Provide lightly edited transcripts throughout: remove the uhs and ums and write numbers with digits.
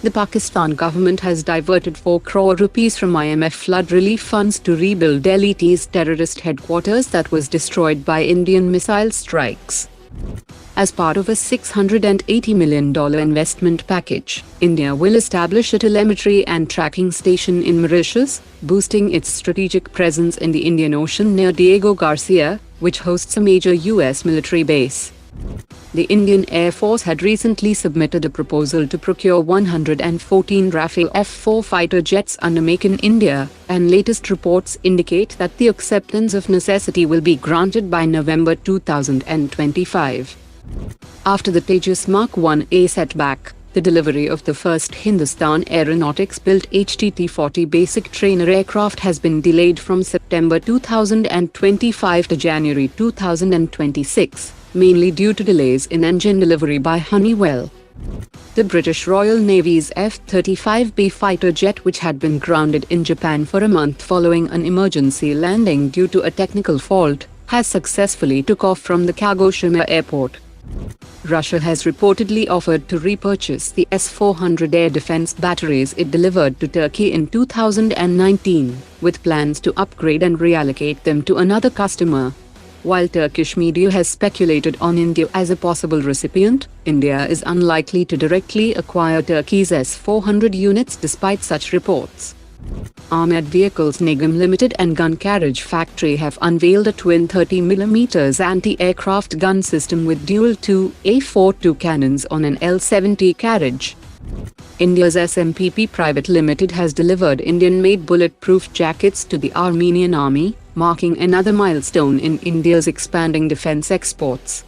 The Pakistan government has diverted 4 crore rupees from IMF flood relief funds to rebuild Delhi's terrorist headquarters that was destroyed by Indian missile strikes. As part of a $680 million investment package, India will establish a telemetry and tracking station in Mauritius, boosting its strategic presence in the Indian Ocean near Diego Garcia, which hosts a major US military base. The Indian Air Force had recently submitted a proposal to procure 114 Rafale F-4 fighter jets under Make in India, and latest reports indicate that the acceptance of necessity will be granted by November 2025. After the Tejas Mark 1A setback, the delivery of the first Hindustan Aeronautics-built HTT-40 basic trainer aircraft has been delayed from September 2025 to January 2026. Mainly due to delays in engine delivery by Honeywell. The British Royal Navy's F-35B fighter jet, which had been grounded in Japan for a month following an emergency landing due to a technical fault, has successfully took off from the Kagoshima airport. Russia has reportedly offered to repurchase the S-400 air defense batteries it delivered to Turkey in 2019, with plans to upgrade and reallocate them to another customer. While Turkish media has speculated on India as a possible recipient, India is unlikely to directly acquire Turkey's S-400 units despite such reports. Armored Vehicles Nigam Limited and Gun Carriage Factory have unveiled a twin 30mm anti-aircraft gun system with dual 2A42 cannons on an L-70 Carriage. India's SMPP Private Limited has delivered Indian-made bulletproof jackets to the Armenian army, marking another milestone in India's expanding defense exports.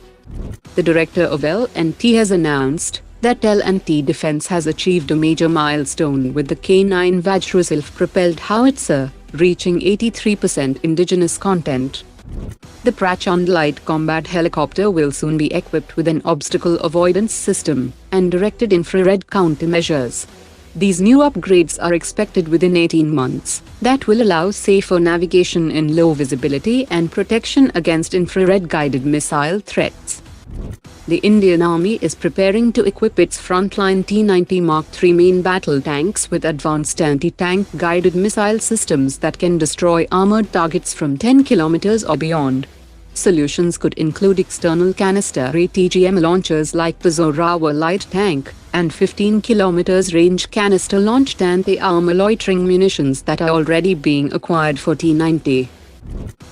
The director of L&T has announced that L&T Defense has achieved a major milestone with the K9 Vajra self-propelled howitzer, reaching 83% indigenous content. The Prachand light combat helicopter will soon be equipped with an obstacle avoidance system and directed infrared countermeasures. These new upgrades are expected within 18 months, that will allow safer navigation in low visibility and protection against infrared-guided missile threats. The Indian Army is preparing to equip its frontline T-90 Mark III main battle tanks with advanced anti-tank guided missile systems that can destroy armored targets from 10 kilometers or beyond. Solutions could include external canister ATGM launchers like the Zorawa light tank, and 15 km range canister launched anti-armor loitering munitions that are already being acquired for T-90.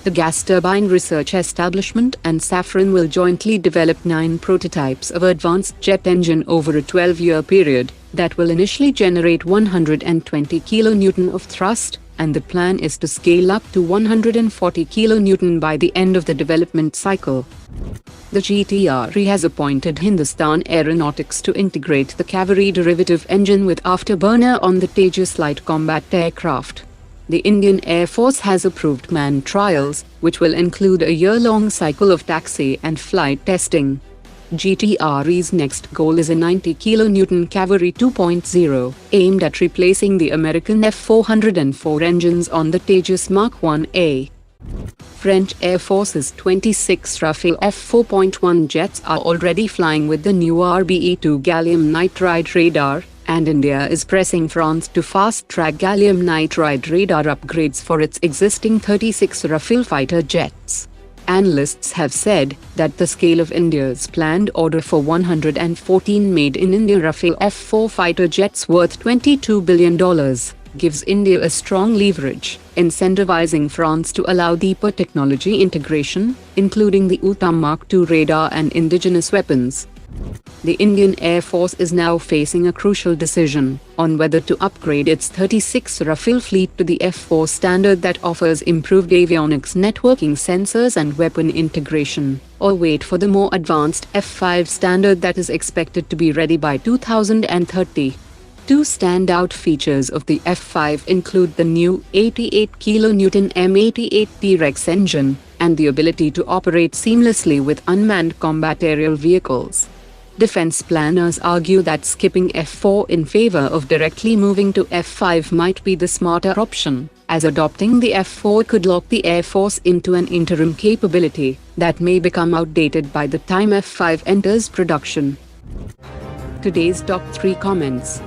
The Gas Turbine Research Establishment and Safran will jointly develop 9 prototypes of advanced jet engine over a 12-year period that will initially generate 120 kN of thrust, and the plan is to scale up to 140 kN by the end of the development cycle. The GTRE has appointed Hindustan Aeronautics to integrate the cavalry derivative engine with afterburner on the Tejas light combat aircraft. The Indian Air Force has approved manned trials, which will include a year-long cycle of taxi and flight testing. GTRE's next goal is a 90 kN Cavalry 2.0, aimed at replacing the American F-404 engines on the Tejas Mark 1A. French Air Force's 26 Rafale F-4.1 jets are already flying with the new RBE-2 gallium nitride radar, and India is pressing France to fast-track gallium nitride radar upgrades for its existing 36 Rafale fighter jets. Analysts have said that the scale of India's planned order for 114 made-in-India Rafale F-4 fighter jets worth $22 billion gives India a strong leverage, incentivizing France to allow deeper technology integration, including the UTAM Mark II radar and indigenous weapons. The Indian Air Force is now facing a crucial decision on whether to upgrade its 36 Rafale fleet to the F-4 standard that offers improved avionics networking sensors and weapon integration, or wait for the more advanced F-5 standard that is expected to be ready by 2030. Two standout features of the F-5 include the new 88 kN M88 T-Rex engine and the ability to operate seamlessly with unmanned combat aerial vehicles. Defense planners argue that skipping F-4 in favor of directly moving to F-5 might be the smarter option, as adopting the F-4 could lock the Air Force into an interim capability that may become outdated by the time F-5 enters production. Today's top 3 comments.